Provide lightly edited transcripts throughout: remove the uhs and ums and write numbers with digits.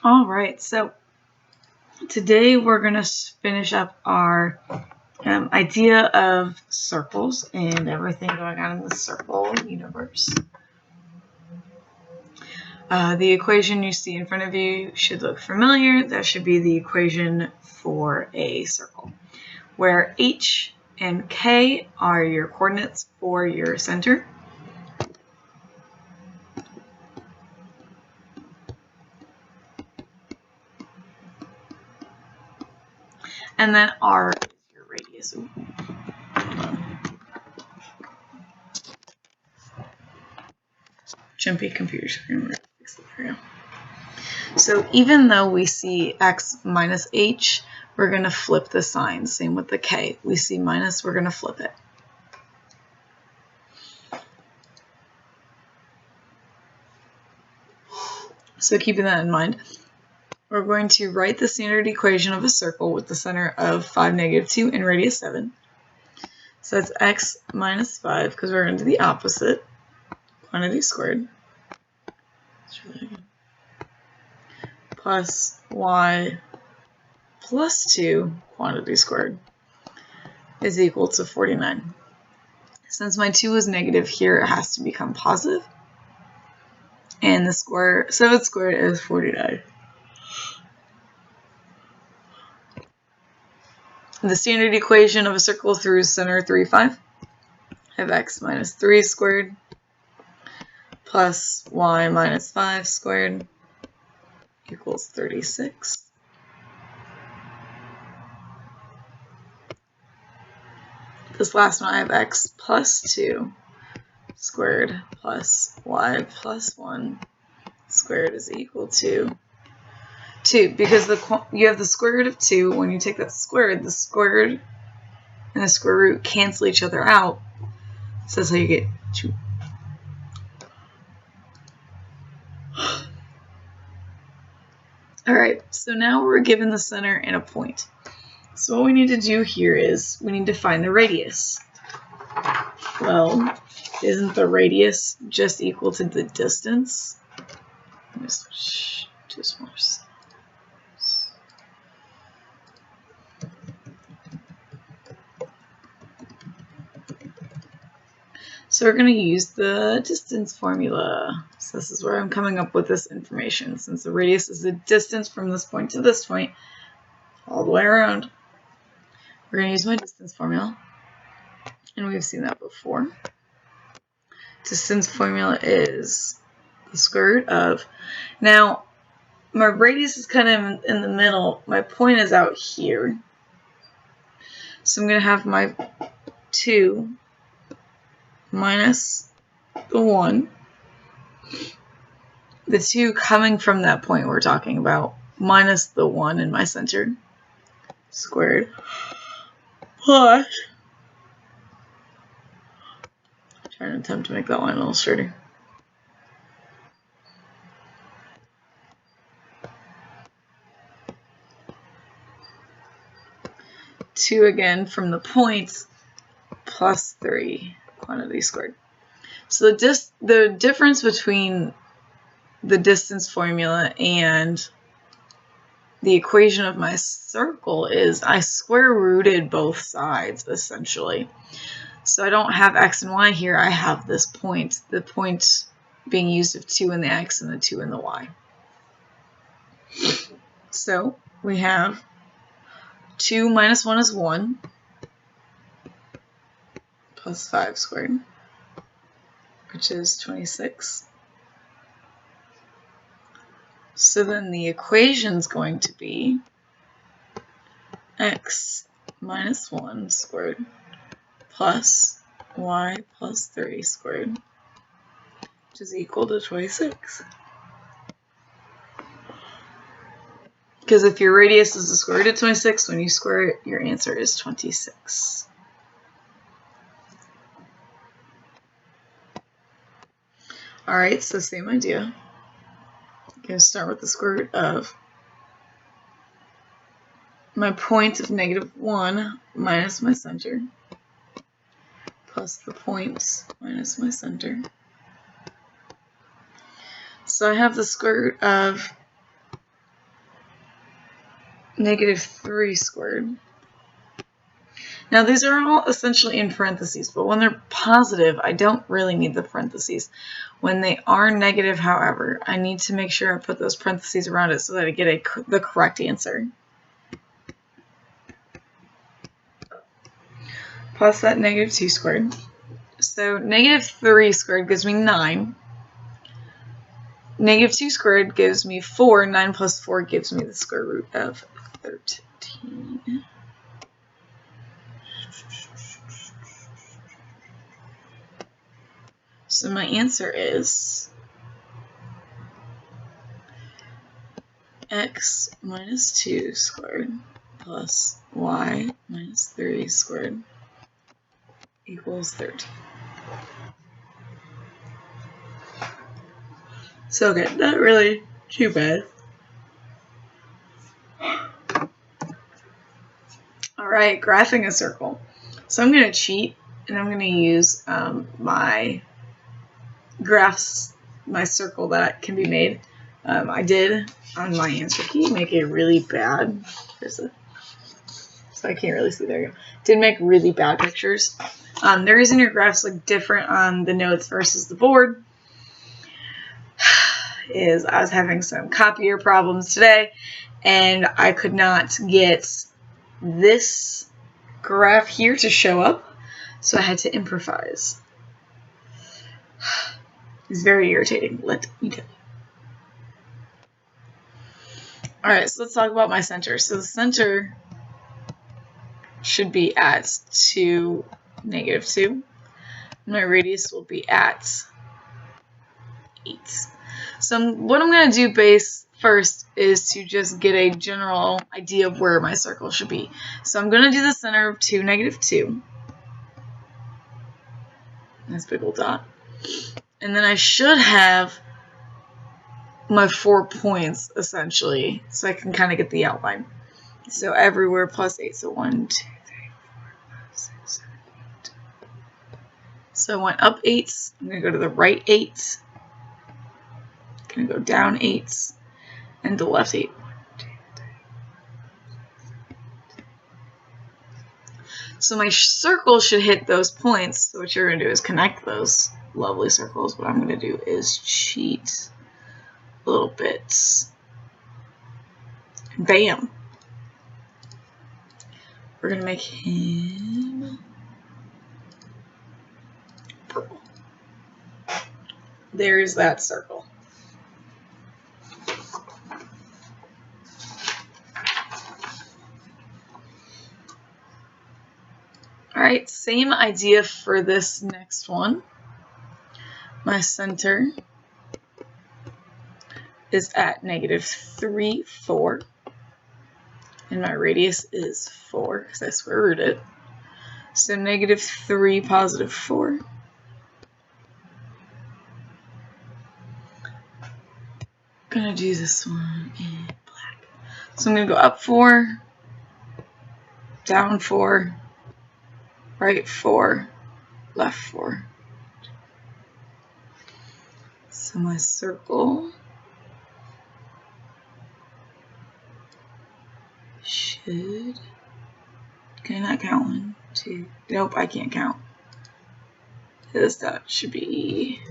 All right, so today we're going to finish up our idea of circles and everything going on in the circle universe. The equation you see in front of you should look familiar. That should be the equation for a circle, where H and K are your coordinates for your center. And then R is your radius. Jumpy computer screen. We're gonna fix it for you. So even though we see x minus h, we're going to flip the sign. Same with the k. We see minus, we're going to flip it. So keeping that in mind, we're going to write the standard equation of a circle with the center of 5, -2 and radius 7. So that's x minus 5, because we're going to do the opposite, quantity squared, plus y plus 2, quantity squared, is equal to 49. Since my 2 is negative here, it has to become positive. And the square, 7 squared is 49. The standard equation of a circle through center 3, 5. I have x minus 3 squared plus y minus 5 squared equals 36. This last one I have x plus 2 squared plus y plus 1 squared is equal to 2, because you have the square root of 2. When you take that squared, the squared and the square root cancel each other out. So that's how you get 2. All right, so now we're given the center and a point. So what we need to do here is we need to find the radius. Well, isn't the radius just equal to the distance? Let me switch to smaller size. So we're going to use the distance formula. So this is where I'm coming up with this information. Since the radius is the distance from this point to this point, all the way around, we're going to use my distance formula. And we've seen that before. Distance formula is the square root of. Now, my radius is kind of in the middle. My point is out here. So I'm going to have my 2 minus the 1. The 2 coming from that point we're talking about, minus the 1 in my center, squared, plus, I'm trying to attempt to make that line a little straighter, two again from the points, plus 3, quantity squared. So the difference between the distance formula and the equation of my circle is I square rooted both sides, essentially. So I don't have x and y here, I have this point, the point being used of 2 in the x and the 2 in the y. So we have 2 minus 1 is 1, plus 5 squared, which is 26. So then the equation is going to be x minus 1 squared plus y plus 3 squared, which is equal to 26. Because if your radius is the square root of 26, when you square it, your answer is 26. All right, so same idea. I'm going to start with the square root of my point of -1 minus my center, plus the point minus my center. So I have the square root of -3 squared. Now these are all essentially in parentheses, but when they're positive, I don't really need the parentheses. When they are negative, however, I need to make sure I put those parentheses around it so that I get the correct answer. Plus that -2 squared. So -3 squared gives me 9. -2 squared gives me 4. 9 plus 4 gives me the square root of 13. So my answer is x minus 2 squared plus y minus 3 squared equals 13. So good, not really too bad. Alright, graphing a circle. So I'm going to cheat and I'm going to use my graphs, my circle that can be made. I did on my answer key make it really bad. So I can't really see. There you go. Did make really bad pictures. The reason your graphs look different on the notes versus the board is I was having some copier problems today and I could not get this graph here to show up, so I had to improvise. It's very irritating, let me tell you. Alright, so let's talk about my center. So the center should be at -2. My radius will be at 8. So what I'm going to do first is to just get a general idea of where my circle should be. So I'm going to do the center of 2, -2. This big old dot. And then I should have my 4 points, essentially, so I can kind of get the outline. So everywhere plus 8. So 1, 2, 3, 4, 5, 6, 7, 8. So I went up 8. I'm going to go to the right 8. I'm going to go down 8. And the left 8. 1, 2, 3. So my circle should hit those points. So what you're going to do is connect those lovely circles. What I'm going to do is cheat a little bit. Bam. We're going to make him purple. There's that circle. Alright, same idea for this next one. My center is at -3, 4. And my radius is 4 because I square root it. So -3, +4. I'm going to do this one in black. So I'm going to go up 4, down 4, right 4, left 4. So my circle should, can I not count? 1, 2, nope, I can't count. This dot should be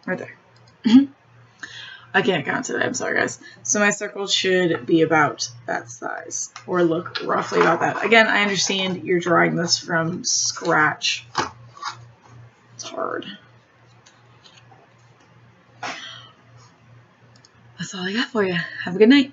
right there. I can't count today, I'm sorry guys. So my circle should be about that size, or look roughly about that. Again, I understand you're drawing this from scratch. It's hard. That's all I got for you. Have a good night.